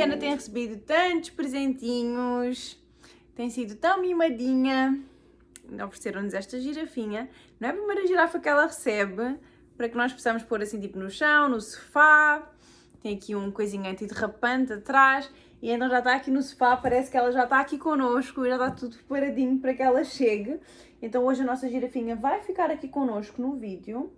Ana tem recebido tantos presentinhos, tem sido tão mimadinha. Ofereceram-nos esta girafinha. Não é a primeira girafa que ela recebe, para que nós possamos pôr assim tipo no chão, no sofá. Tem aqui um coisinho antiderrapante atrás. E então já está aqui no sofá, parece que ela já está aqui connosco, já está tudo preparadinho para que ela chegue. Então hoje a nossa girafinha vai ficar aqui connosco no vídeo.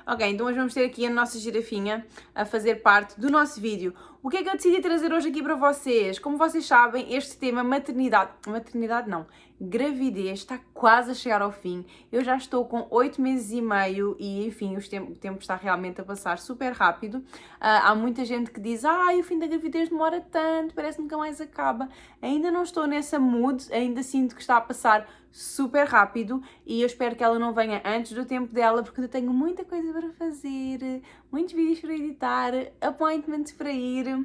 Ok, então hoje vamos ter aqui a nossa girafinha a fazer parte do nosso vídeo. O que é que eu decidi trazer hoje aqui para vocês? Como vocês sabem, este tema maternidade não, gravidez está quase a chegar ao fim. Eu já estou com 8 meses e meio e, enfim, o tempo está realmente a passar super rápido. Há muita gente que diz, o fim da gravidez demora tanto, parece que nunca mais acaba. Ainda não estou nessa mood, ainda sinto que está a passar super rápido e eu espero que ela não venha antes do tempo dela, porque eu tenho muita coisa para fazer, muitos vídeos para editar, appointments para ir.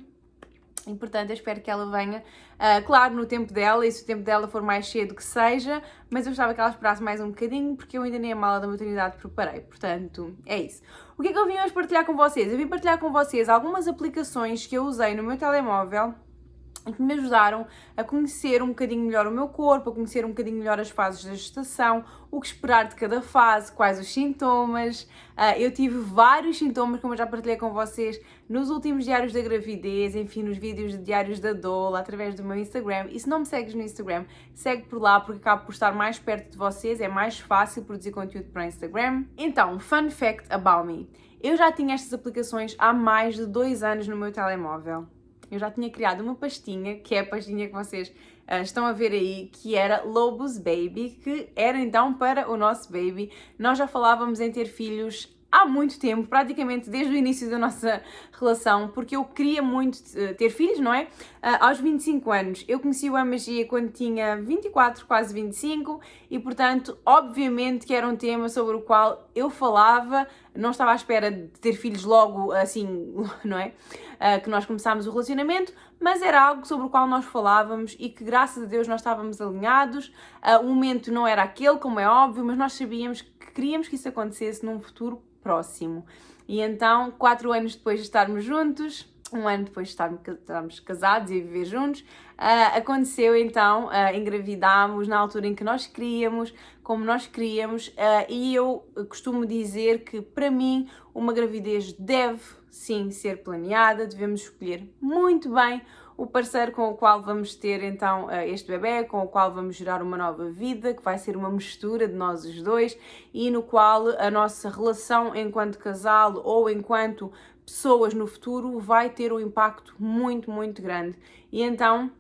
E portanto eu espero que ela venha, claro, no tempo dela, e se o tempo dela for mais cedo que seja, mas eu gostava que ela esperasse mais um bocadinho, porque eu ainda nem a mala da maternidade preparei, portanto é isso. O que é que eu vim hoje partilhar com vocês? Eu vim partilhar com vocês algumas aplicações que eu usei no meu telemóvel e que me ajudaram a conhecer um bocadinho melhor o meu corpo, a conhecer um bocadinho melhor as fases da gestação, o que esperar de cada fase, quais os sintomas. Eu tive vários sintomas, como eu já partilhei com vocês, nos últimos diários da gravidez, enfim, nos vídeos de diários da doula, através do meu Instagram. E se não me segues no Instagram, segue por lá, porque acabo por estar mais perto de vocês, é mais fácil produzir conteúdo para o Instagram. Então, fun fact about me. Eu já tinha estas aplicações há mais de 2 anos no meu telemóvel. Eu já tinha criado uma pastinha, que é a pastinha que vocês estão a ver aí, que era Lobos Baby, que era então para o nosso baby. Nós já falávamos em ter filhos há muito tempo, praticamente desde o início da nossa relação, porque eu queria muito ter filhos, não é? Aos 25 anos. Eu conheci o A Magia quando tinha 24, quase 25, e portanto, obviamente que era um tema sobre o qual eu falava, não estava à espera de ter filhos logo assim, não é? Que nós começámos o relacionamento, mas era algo sobre o qual nós falávamos e que graças a Deus nós estávamos alinhados. O momento não era aquele, como é óbvio, mas nós sabíamos que queríamos que isso acontecesse num futuro próximo. E então, 4 anos depois de estarmos juntos, 1 ano depois de estarmos casados e a viver juntos, aconteceu então, engravidámos na altura em que nós queríamos, como nós queríamos, e eu costumo dizer que para mim uma gravidez deve sim ser planeada, devemos escolher muito bem o parceiro com o qual vamos ter então este bebê, com o qual vamos gerar uma nova vida, que vai ser uma mistura de nós os dois e no qual a nossa relação enquanto casal ou enquanto pessoas no futuro vai ter um impacto muito, muito grande. E então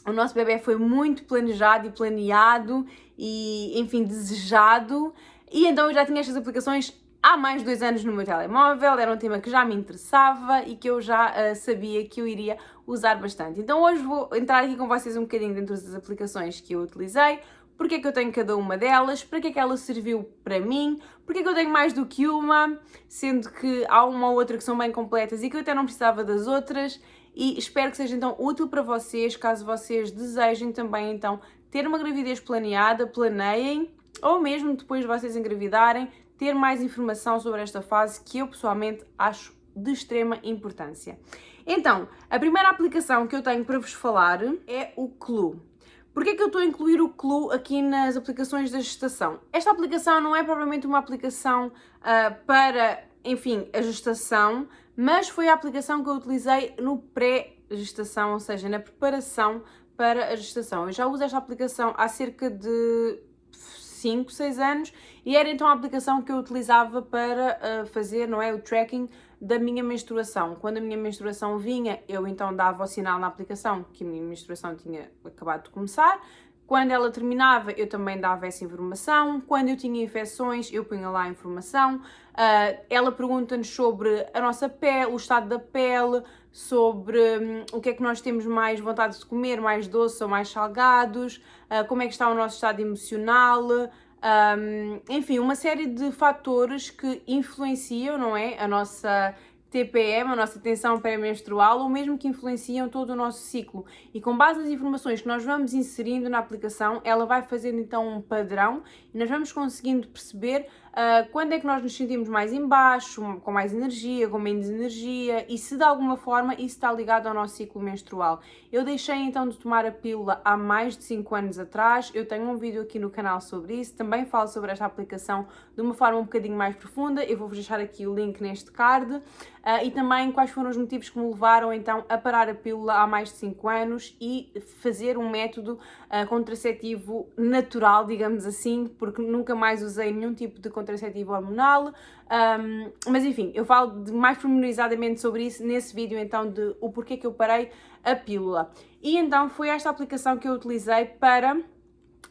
o nosso bebê foi muito planejado e planeado e, enfim, desejado. E então eu já tinha estas aplicações há mais de 2 anos no meu telemóvel, era um tema que já me interessava e que eu já sabia que eu iria usar bastante. Então hoje vou entrar aqui com vocês um bocadinho dentro das aplicações que eu utilizei, porque é que eu tenho cada uma delas, para que é que ela serviu para mim, porque é que eu tenho mais do que uma, sendo que há uma ou outra que são bem completas e que eu até não precisava das outras, e espero que seja então útil para vocês, caso vocês desejem também então ter uma gravidez planeada, planeiem, ou mesmo depois de vocês engravidarem, ter mais informação sobre esta fase que eu pessoalmente acho de extrema importância. Então, a primeira aplicação que eu tenho para vos falar é o Clue. Porquê é que eu estou a incluir o Clue aqui nas aplicações da gestação? Esta aplicação não é propriamente uma aplicação para, enfim, a gestação, mas foi a aplicação que eu utilizei no pré-gestação, ou seja, na preparação para a gestação. Eu já uso esta aplicação há cerca de 5, 6 anos e era então a aplicação que eu utilizava para fazer, não é, o tracking da minha menstruação. Quando a minha menstruação vinha, eu então dava o sinal na aplicação que a minha menstruação tinha acabado de começar. Quando ela terminava, eu também dava essa informação. Quando eu tinha infecções, eu punha lá a informação. Ela pergunta-nos sobre a nossa pele, o estado da pele, sobre o que é que nós temos mais vontade de comer, mais doces ou mais salgados, como é que está o nosso estado emocional, enfim, uma série de fatores que influenciam, não é, a nossa TPM, a nossa tensão pré-menstrual, ou mesmo que influenciam todo o nosso ciclo. E com base nas informações que nós vamos inserindo na aplicação, ela vai fazendo então um padrão e nós vamos conseguindo perceber quando é que nós nos sentimos mais em baixo, com mais energia, com menos energia e se de alguma forma isso está ligado ao nosso ciclo menstrual. Eu deixei então de tomar a pílula há mais de 5 anos atrás, eu tenho um vídeo aqui no canal sobre isso, também falo sobre esta aplicação de uma forma um bocadinho mais profunda, eu vou-vos deixar aqui o link neste card, e também quais foram os motivos que me levaram então a parar a pílula há mais de 5 anos e fazer um método contraceptivo natural, digamos assim, porque nunca mais usei nenhum tipo de contraceptivo hormonal, mas enfim, eu falo mais pormenorizadamente sobre isso nesse vídeo então de o porquê que eu parei a pílula. E então foi esta aplicação que eu utilizei para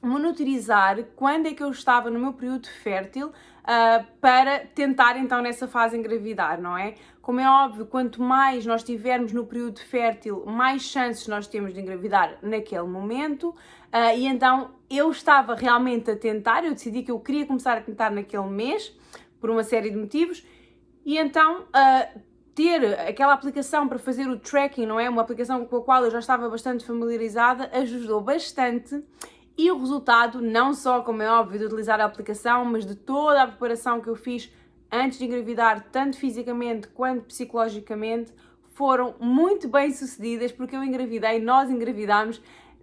monitorizar quando é que eu estava no meu período fértil, para tentar então nessa fase engravidar, não é? Como é óbvio, quanto mais nós estivermos no período fértil, mais chances nós temos de engravidar naquele momento, e então eu estava realmente a tentar, eu decidi que eu queria começar a tentar naquele mês, por uma série de motivos, e então ter aquela aplicação para fazer o tracking, não é? Uma aplicação com a qual eu já estava bastante familiarizada, ajudou bastante. E o resultado, não só, como é óbvio, de utilizar a aplicação, mas de toda a preparação que eu fiz antes de engravidar, tanto fisicamente quanto psicologicamente, foram muito bem sucedidas, porque eu engravidei, nós engravidámos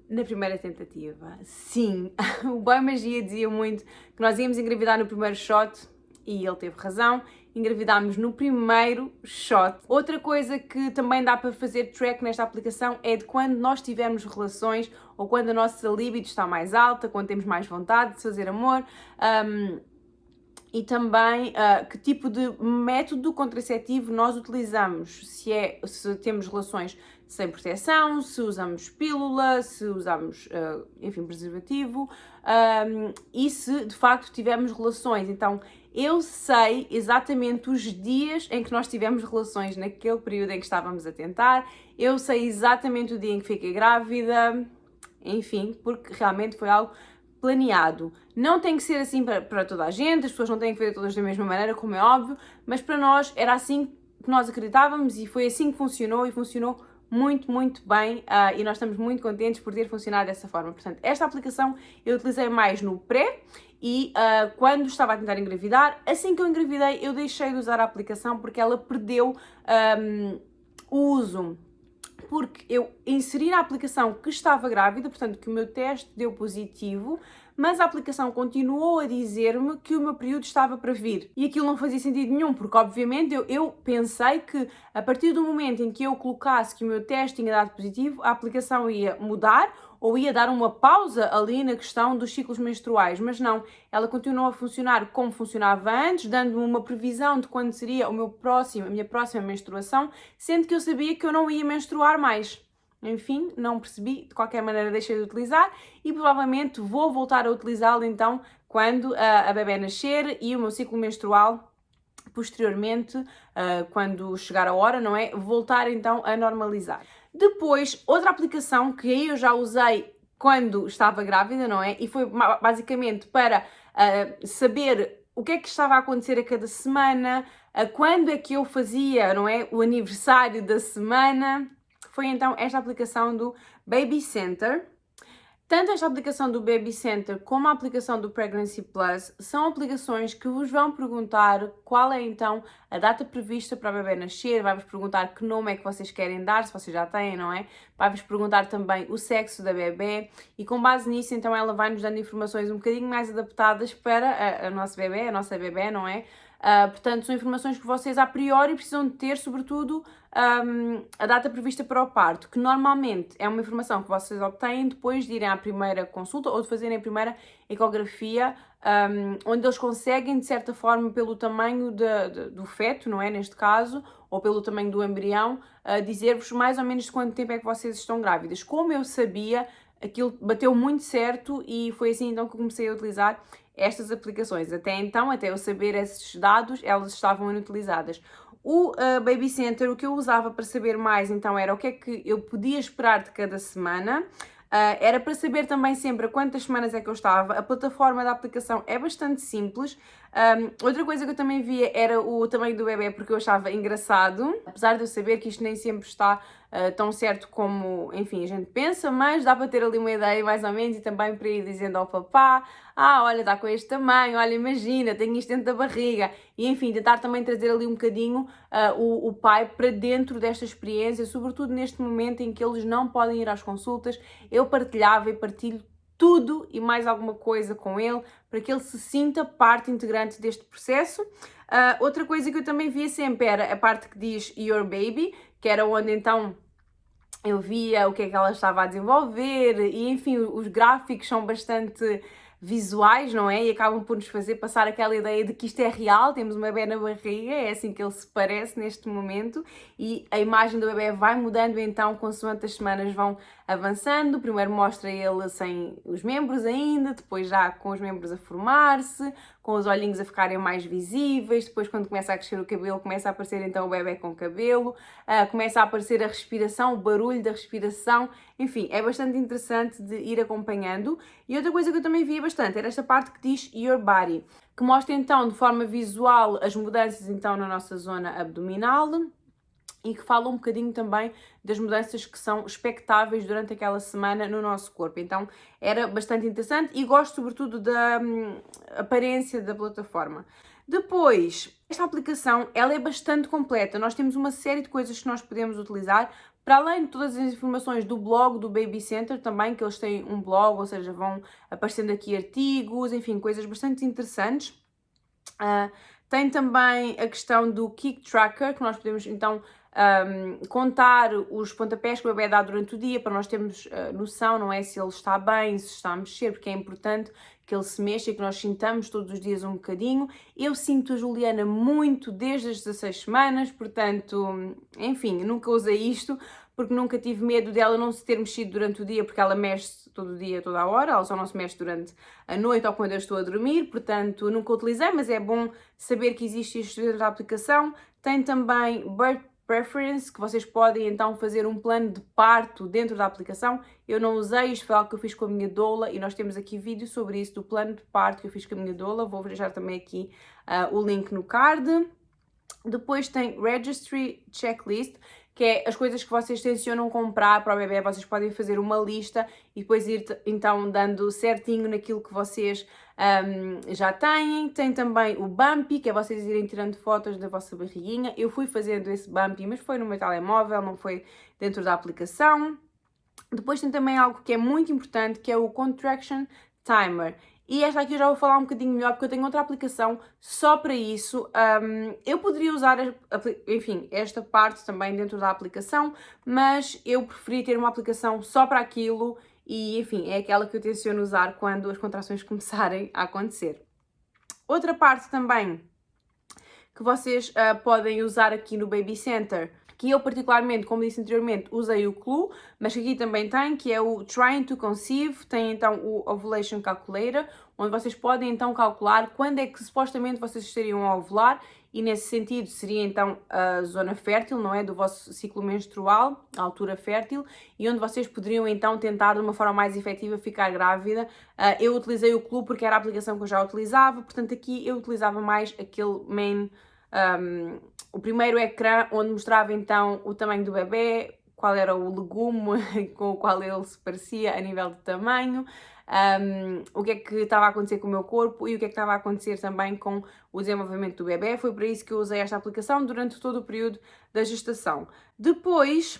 na primeira tentativa. Sim, o Boy Magia dizia muito que nós íamos engravidar no primeiro shot, e ele teve razão, engravidámos no primeiro shot. Outra coisa que também dá para fazer track nesta aplicação é de quando nós tivermos relações ou quando a nossa libido está mais alta, quando temos mais vontade de fazer amor, e também que tipo de método contraceptivo nós utilizamos, se temos relações sem proteção, se usamos pílula, se usamos, enfim, preservativo, e se de facto tivermos relações. Então eu sei exatamente os dias em que nós tivemos relações naquele período em que estávamos a tentar, eu sei exatamente o dia em que fiquei grávida, enfim, porque realmente foi algo planeado. Não tem que ser assim para toda a gente, as pessoas não têm que fazer todas da mesma maneira, como é óbvio, mas para nós era assim que nós acreditávamos e foi assim que funcionou e funcionou muito, muito bem, e nós estamos muito contentes por ter funcionado dessa forma. Portanto, esta aplicação eu utilizei mais no pré e quando estava a tentar engravidar. Assim que eu engravidei eu deixei de usar a aplicação porque ela perdeu o uso. Porque eu inseri na aplicação que estava grávida, portanto que o meu teste deu positivo, mas a aplicação continuou a dizer-me que o meu período estava para vir. E aquilo não fazia sentido nenhum, porque obviamente eu pensei que a partir do momento em que eu colocasse que o meu teste tinha dado positivo, a aplicação ia mudar ou ia dar uma pausa ali na questão dos ciclos menstruais, mas não, ela continuou a funcionar como funcionava antes, dando-me uma previsão de quando seria a minha próxima menstruação, sendo que eu sabia que eu não ia menstruar mais. Enfim, não percebi, de qualquer maneira deixei de utilizar e provavelmente vou voltar a utilizá-lo então quando a bebé nascer e o meu ciclo menstrual posteriormente, quando chegar a hora, não é? Voltar então a normalizar. Depois, outra aplicação que aí eu já usei quando estava grávida, não é? E foi basicamente para saber o que é que estava a acontecer a cada semana, quando é que eu fazia, não é? O aniversário da semana. Foi então esta aplicação do Baby Center. Tanto esta aplicação do Baby Center como a aplicação do Pregnancy Plus são aplicações que vos vão perguntar qual é então a data prevista para o bebê nascer, vai-vos perguntar que nome é que vocês querem dar, se vocês já têm, não é? Vai-vos perguntar também o sexo da bebê e com base nisso então ela vai-nos dando informações um bocadinho mais adaptadas para a nossa bebê, não é? Portanto, são informações que vocês a priori precisam de ter, sobretudo a data prevista para o parto, que normalmente é uma informação que vocês obtêm depois de irem à primeira consulta ou de fazerem a primeira ecografia, onde eles conseguem, de certa forma, pelo tamanho do feto, não é? Neste caso, ou pelo tamanho do embrião, dizer-vos mais ou menos de quanto tempo é que vocês estão grávidas. Como eu sabia, aquilo bateu muito certo e foi assim então que eu comecei a utilizar estas aplicações. Até então, até eu saber esses dados, elas estavam inutilizadas. O Baby Center, o que eu usava para saber mais então era o que é que eu podia esperar de cada semana. Era para saber também sempre a quantas semanas é que eu estava. A plataforma da aplicação é bastante simples, Outra coisa que eu também via era o tamanho do bebê, porque eu achava engraçado, apesar de eu saber que isto nem sempre está tão certo como, enfim, a gente pensa, mas dá para ter ali uma ideia mais ou menos e também para ir dizendo ao papá, olha, está com este tamanho, olha, imagina, tenho isto dentro da barriga, e enfim, tentar também trazer ali um bocadinho o pai para dentro desta experiência, sobretudo neste momento em que eles não podem ir às consultas. Eu partilhava e partilho tudo e mais alguma coisa com ele, para que ele se sinta parte integrante deste processo. Outra coisa que eu também via sempre era a parte que diz Your Baby, que era onde então eu via o que é que ela estava a desenvolver e enfim, os gráficos são bastante visuais, não é? E acabam por nos fazer passar aquela ideia de que isto é real, temos um bebê na barriga, é assim que ele se parece neste momento e a imagem do bebê vai mudando então consoante as semanas vão avançando. Primeiro mostra ele sem os membros ainda, depois já com os membros a formar-se, com os olhinhos a ficarem mais visíveis, depois quando começa a crescer o cabelo começa a aparecer então o bebê com cabelo, começa a aparecer a respiração, o barulho da respiração, enfim, é bastante interessante de ir acompanhando. E outra coisa que eu também via bastante era esta parte que diz Your Body, que mostra então de forma visual as mudanças então na nossa zona abdominal e que fala um bocadinho também das mudanças que são expectáveis durante aquela semana no nosso corpo. Então era bastante interessante e gosto sobretudo da aparência da plataforma. Depois, esta aplicação ela é bastante completa, nós temos uma série de coisas que nós podemos utilizar, para além de todas as informações do blog do Baby Center também, que eles têm um blog, ou seja, vão aparecendo aqui artigos, enfim, coisas bastante interessantes. Tem também a questão do Kick Tracker, que nós podemos então contar os pontapés que o bebê dá durante o dia, para nós termos noção, não é? Se ele está bem, se está a mexer, porque é importante que ele se mexa e que nós sintamos todos os dias um bocadinho. Eu sinto a Juliana muito desde as 16 semanas, portanto, enfim, nunca usei isto, porque nunca tive medo dela não se ter mexido durante o dia, porque ela mexe todo o dia, toda a hora, ela só não se mexe durante a noite ou quando eu estou a dormir, portanto nunca utilizei, mas é bom saber que existe isto dentro da aplicação. Tem também Birth Preference, que vocês podem então fazer um plano de parto dentro da aplicação. Eu não usei, isto foi algo que eu fiz com a minha doula e nós temos aqui vídeo sobre isso, do plano de parto que eu fiz com a minha doula, vou deixar também aqui o link no card. Depois tem Registry Checklist, que é as coisas que vocês tencionam comprar para o bebê, vocês podem fazer uma lista e depois ir então dando certinho naquilo que vocês já têm. Tem também o Bumpy, que é vocês irem tirando fotos da vossa barriguinha. Eu fui fazendo esse Bumpy, mas foi no meu telemóvel, não foi dentro da aplicação. Depois tem também algo que é muito importante, que é o Contraction Timer. E esta aqui eu já vou falar um bocadinho melhor, porque eu tenho outra aplicação só para isso. Eu poderia usar, enfim, esta parte também dentro da aplicação, mas eu preferi ter uma aplicação só para aquilo e, enfim, é aquela que eu tenciono usar quando as contrações começarem a acontecer. Outra parte também que vocês podem usar aqui no Baby Center, que eu particularmente, como disse anteriormente, usei o Clue, mas que aqui também tem, que é o Trying to Conceive, tem então o Ovulation Calculator, onde vocês podem então calcular quando é que supostamente vocês estariam a ovular, e nesse sentido seria então a zona fértil, não é? Do vosso ciclo menstrual, a altura fértil, e onde vocês poderiam então tentar de uma forma mais efetiva ficar grávida. Eu utilizei o Clue porque era a aplicação que eu já utilizava, portanto aqui eu utilizava mais aquele main... o primeiro ecrã onde mostrava então o tamanho do bebê, qual era o legume com o qual ele se parecia a nível de tamanho, o que é que estava a acontecer com o meu corpo e o que é que estava a acontecer também com o desenvolvimento do bebê. Foi para isso que eu usei esta aplicação durante todo o período da gestação. Depois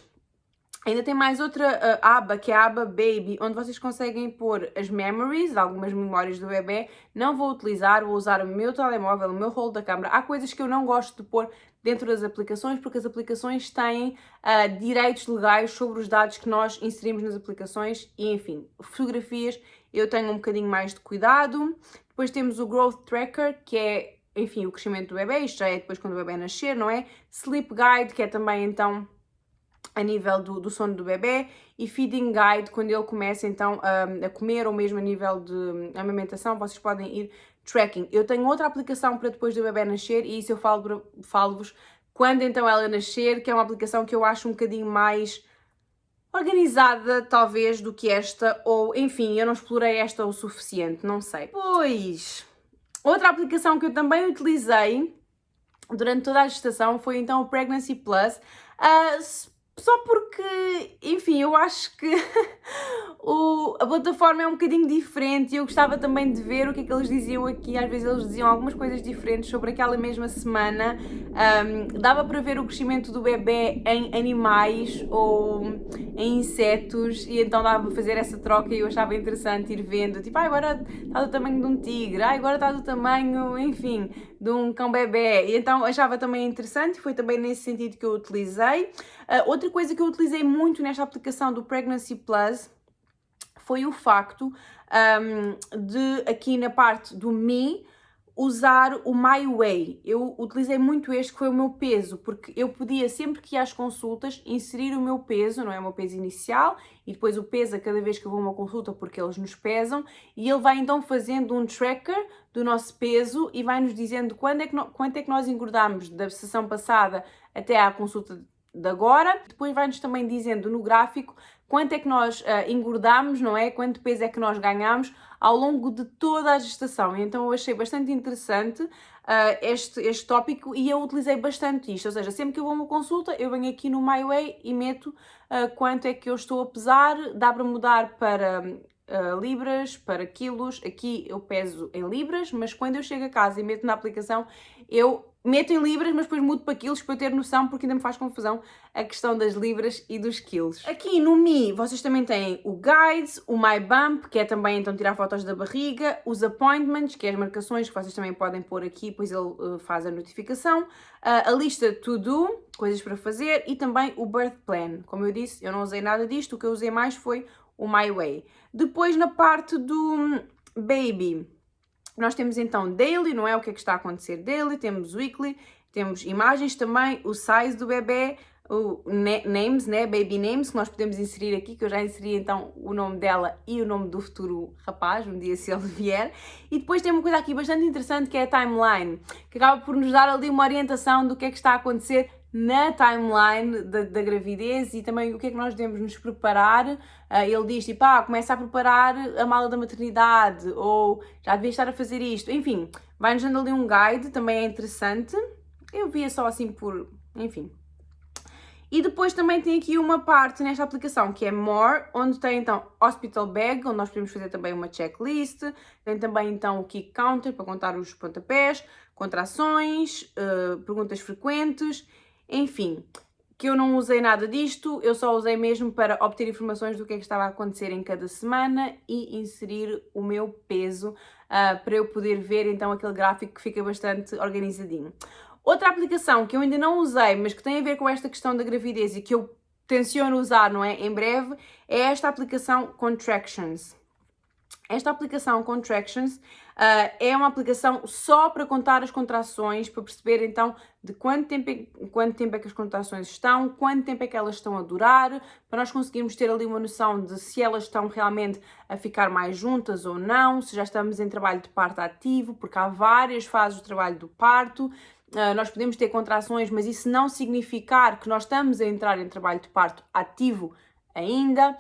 ainda tem mais outra aba, que é a aba Baby, onde vocês conseguem pôr as memories, algumas memórias do bebê. Não vou utilizar, vou usar o meu telemóvel, o meu rolo da câmera. Há coisas que eu não gosto de pôr dentro das aplicações, porque as aplicações têm direitos legais sobre os dados que nós inserimos nas aplicações e, enfim, fotografias eu tenho um bocadinho mais de cuidado. Depois temos o Growth Tracker, que é, enfim, o crescimento do bebê, isto já é depois quando o bebê nascer, não é? Sleep Guide, que é também, então, a nível do sono do bebê, e Feeding Guide, quando ele começa então a comer, ou mesmo a nível de amamentação, vocês podem ir tracking. Eu tenho outra aplicação para depois do bebê nascer, e isso eu falo-vos quando então ela nascer, que é uma aplicação que eu acho um bocadinho mais organizada, talvez, do que esta, ou enfim, eu não explorei esta o suficiente, não sei. Pois... Outra aplicação que eu também utilizei durante toda a gestação foi então o Pregnancy Plus, só porque, enfim, eu acho que a plataforma é um bocadinho diferente e eu gostava também de ver o que é que eles diziam aqui. Às vezes eles diziam algumas coisas diferentes sobre aquela mesma semana. Dava para ver o crescimento do bebê em animais ou em insetos e então dava para fazer essa troca e eu achava interessante ir vendo, tipo, agora está do tamanho de um tigre, agora está do tamanho, enfim, de um cão bebê. E então achava também interessante, foi também nesse sentido que eu utilizei. Outra coisa que eu utilizei muito nesta aplicação do Pregnancy Plus foi o facto de aqui na parte do Me usar o My Way. Eu utilizei muito este, que foi o meu peso, porque eu podia sempre que ia às consultas inserir o meu peso, não é, o meu peso inicial, e depois o peso a cada vez que eu vou a uma consulta, porque eles nos pesam, e ele vai então fazendo um tracker do nosso peso e vai nos dizendo quanto é que nós engordamos da sessão passada até à consulta de agora. Depois vai-nos também dizendo no gráfico quanto é que nós engordamos, não é? Quanto peso é que nós ganhamos ao longo de toda a gestação. E então eu achei bastante interessante este tópico e eu utilizei bastante isto. Ou seja, sempre que eu vou a uma consulta, eu venho aqui no My Way e meto quanto é que eu estou a pesar. Dá para mudar para libras, para quilos. Aqui eu peso em libras, mas quando eu chego a casa e meto na aplicação, eu meto em libras, mas depois mudo para quilos para eu ter noção, porque ainda me faz confusão a questão das libras e dos quilos. Aqui no Me, vocês também têm o Guides, o My Bump, que é também então tirar fotos da barriga, os Appointments, que é as marcações que vocês também podem pôr aqui, pois ele faz a notificação, a lista To Do, coisas para fazer, e também o Birth Plan. Como eu disse, eu não usei nada disto, o que eu usei mais foi o My Way. Depois na parte do Baby, nós temos então daily, não é? O que é que está a acontecer daily, temos weekly, temos imagens também, o size do bebê, o names, né? Baby names, que nós podemos inserir aqui, que eu já inseri então o nome dela e o nome do futuro rapaz, um dia se ele vier. E depois tem uma coisa aqui bastante interessante que é a timeline, que acaba por nos dar ali uma orientação do que é que está a acontecer na timeline da gravidez e também o que é que nós devemos nos preparar. Ele diz tipo, começa a preparar a mala da maternidade ou já devia estar a fazer isto. Enfim, vai-nos dando ali um guide, também é interessante. Eu via só assim por, enfim. E depois também tem aqui uma parte nesta aplicação que é More, onde tem então Hospital Bag, onde nós podemos fazer também uma checklist. Tem também então o Kick Counter para contar os pontapés, contrações, perguntas frequentes. Enfim, que eu não usei nada disto, eu só usei mesmo para obter informações do que é que estava a acontecer em cada semana e inserir o meu peso para eu poder ver então aquele gráfico que fica bastante organizadinho. Outra aplicação que eu ainda não usei, mas que tem a ver com esta questão da gravidez e que eu tenciono usar, não é, em breve, é esta aplicação Contractions. Esta aplicação Contractions é uma aplicação só para contar as contrações, para perceber então de quanto tempo é que as contrações estão, quanto tempo é que elas estão a durar, para nós conseguirmos ter ali uma noção de se elas estão realmente a ficar mais juntas ou não, se já estamos em trabalho de parto ativo, porque há várias fases do trabalho do parto. Nós podemos ter contrações, mas isso não significar que nós estamos a entrar em trabalho de parto ativo ainda.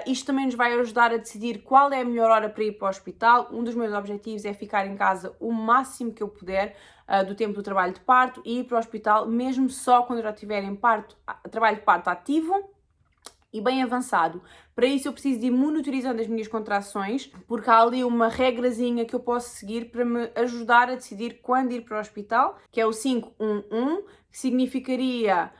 Isto também nos vai ajudar a decidir qual é a melhor hora para ir para o hospital. Um dos meus objetivos é ficar em casa o máximo que eu puder do tempo do trabalho de parto e ir para o hospital mesmo só quando eu já estiver em trabalho de parto ativo e bem avançado. Para isso eu preciso de ir monitorizando as minhas contrações, porque há ali uma regrazinha que eu posso seguir para me ajudar a decidir quando ir para o hospital, que é o 5-1-1, que significaria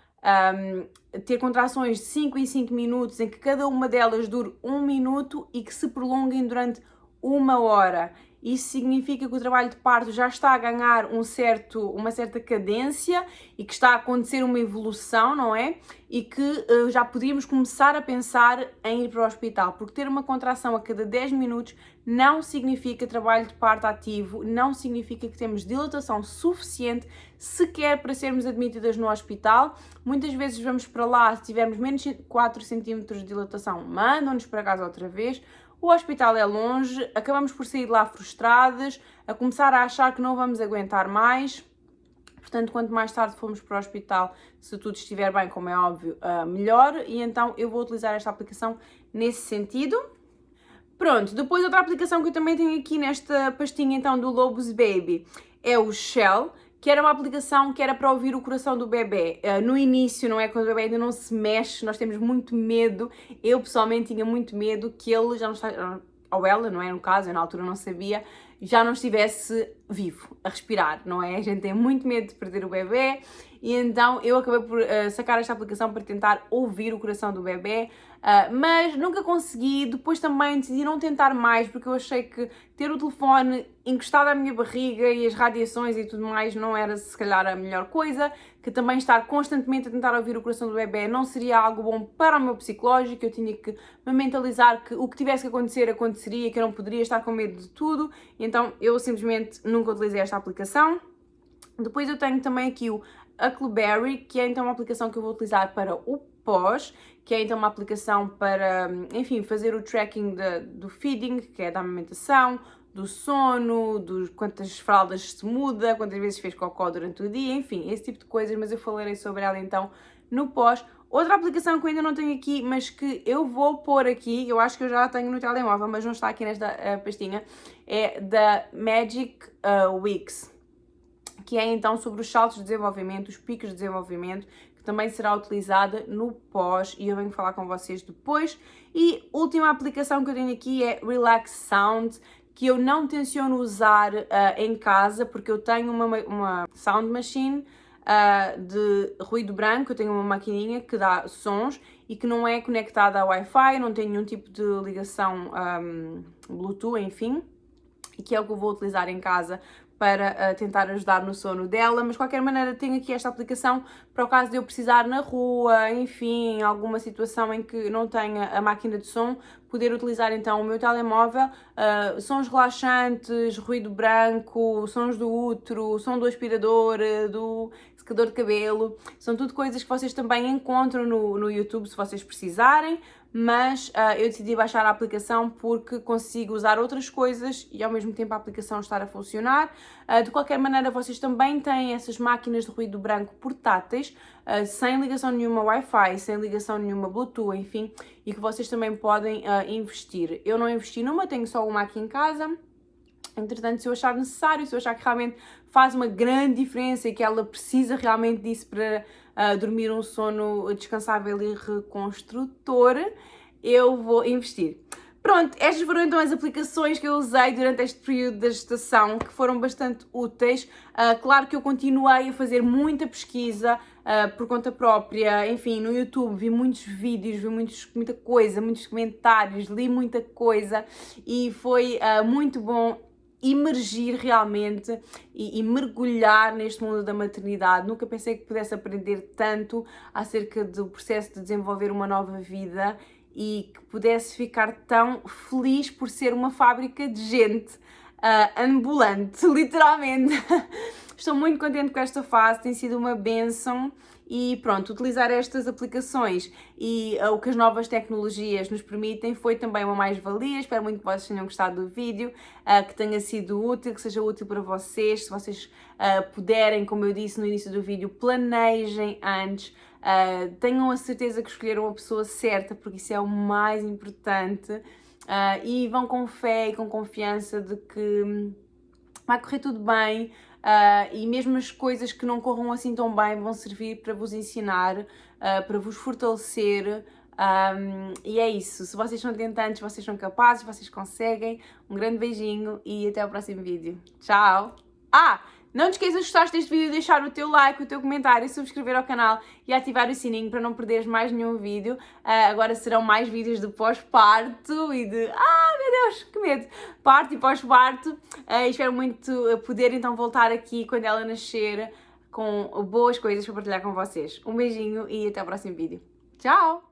ter contrações de 5 em 5 minutos, em que cada uma delas dure 1 minuto e que se prolonguem durante 1 hora. Isso significa que o trabalho de parto já está a ganhar uma certa cadência e que está a acontecer uma evolução, não é? E que já poderíamos começar a pensar em ir para o hospital, porque ter uma contração a cada 10 minutos não significa trabalho de parto ativo, não significa que temos dilatação suficiente sequer para sermos admitidas no hospital. Muitas vezes vamos para lá, se tivermos menos de 4 cm de dilatação, mandam-nos para casa outra vez. O hospital é longe, acabamos por sair de lá frustradas, a começar a achar que não vamos aguentar mais. Portanto, quanto mais tarde formos para o hospital, se tudo estiver bem, como é óbvio, melhor. E então eu vou utilizar esta aplicação nesse sentido. Pronto, depois outra aplicação que eu também tenho aqui nesta pastinha então do Lobos Baby é o Shell, que era uma aplicação que era para ouvir o coração do bebê. No início, não é? Quando o bebê ainda não se mexe, nós temos muito medo. Eu pessoalmente tinha muito medo que ele já não está, ou ela, não é? No caso, eu na altura não sabia, já não estivesse vivo, a respirar, não é? A gente tem muito medo de perder o bebê e então eu acabei por sacar esta aplicação para tentar ouvir o coração do bebê, mas nunca consegui. Depois também decidi não tentar mais porque eu achei que ter o telefone encostado à minha barriga e as radiações e tudo mais não era se calhar a melhor coisa, que também estar constantemente a tentar ouvir o coração do bebê não seria algo bom para o meu psicológico. Eu tinha que me mentalizar que o que tivesse que acontecer, aconteceria, que eu não poderia estar com medo de tudo, e então eu simplesmente nunca utilizei esta aplicação. Depois eu tenho também aqui o Huckleberry, que é então uma aplicação que eu vou utilizar para o pós, que é então uma aplicação para, enfim, fazer o tracking do feeding, que é da amamentação, do sono, quantas fraldas se muda, quantas vezes fez cocó durante o dia, enfim, esse tipo de coisas, mas eu falarei sobre ela então no pós. Outra aplicação que eu ainda não tenho aqui, mas que eu vou pôr aqui, eu acho que eu já a tenho no telemóvel, mas não está aqui nesta pastinha, é da Magic Weeks, que é então sobre os saltos de desenvolvimento, os picos de desenvolvimento, que também será utilizada no pós e eu venho falar com vocês depois. E última aplicação que eu tenho aqui é Relax Sound, que eu não tenciono usar em casa, porque eu tenho uma sound machine de ruído branco. Eu tenho uma maquininha que dá sons e que não é conectada a Wi-Fi, não tem nenhum tipo de ligação Bluetooth, enfim, e que é o que eu vou utilizar em casa para tentar ajudar no sono dela, mas de qualquer maneira tenho aqui esta aplicação para o caso de eu precisar na rua, enfim, alguma situação em que não tenha a máquina de som, poder utilizar então o meu telemóvel, sons relaxantes, ruído branco, sons do útero, som do aspirador, do secador de cabelo, são tudo coisas que vocês também encontram no YouTube se vocês precisarem, mas eu decidi baixar a aplicação porque consigo usar outras coisas e ao mesmo tempo a aplicação estar a funcionar. De qualquer maneira, vocês também têm essas máquinas de ruído branco portáteis, sem ligação nenhuma Wi-Fi, sem ligação nenhuma Bluetooth, enfim, e que vocês também podem investir. Eu não investi numa, tenho só uma aqui em casa. Entretanto, se eu achar necessário, se eu achar que realmente faz uma grande diferença e que ela precisa realmente disso para dormir um sono descansável e reconstrutor, eu vou investir. Pronto, estas foram então as aplicações que eu usei durante este período da gestação, que foram bastante úteis. Claro que eu continuei a fazer muita pesquisa por conta própria, enfim, no YouTube vi muitos vídeos, vi muita coisa, muitos comentários, li muita coisa e foi muito bom imergir realmente e mergulhar neste mundo da maternidade. Nunca pensei que pudesse aprender tanto acerca do processo de desenvolver uma nova vida e que pudesse ficar tão feliz por ser uma fábrica de gente ambulante, literalmente. Estou muito contente com esta fase, tem sido uma bênção. E pronto, utilizar estas aplicações e o que as novas tecnologias nos permitem foi também uma mais-valia. Espero muito que vocês tenham gostado do vídeo, que tenha sido útil, que seja útil para vocês. Se vocês puderem, como eu disse no início do vídeo, planejem antes, tenham a certeza que escolheram a pessoa certa, porque isso é o mais importante, e vão com fé e com confiança de que vai correr tudo bem. E mesmo as coisas que não corram assim tão bem vão servir para vos ensinar, para vos fortalecer, e é isso. Se vocês são tentantes, vocês são capazes, vocês conseguem. Um grande beijinho e até ao próximo vídeo. Tchau! Não te esqueças de gostaste deste vídeo, deixar o teu like, o teu comentário, subscrever ao canal e ativar o sininho para não perderes mais nenhum vídeo. Agora serão mais vídeos de pós-parto e de... meu Deus, que medo! Parto e pós-parto. Espero muito poder então voltar aqui quando ela nascer com boas coisas para partilhar com vocês. Um beijinho e até ao próximo vídeo. Tchau!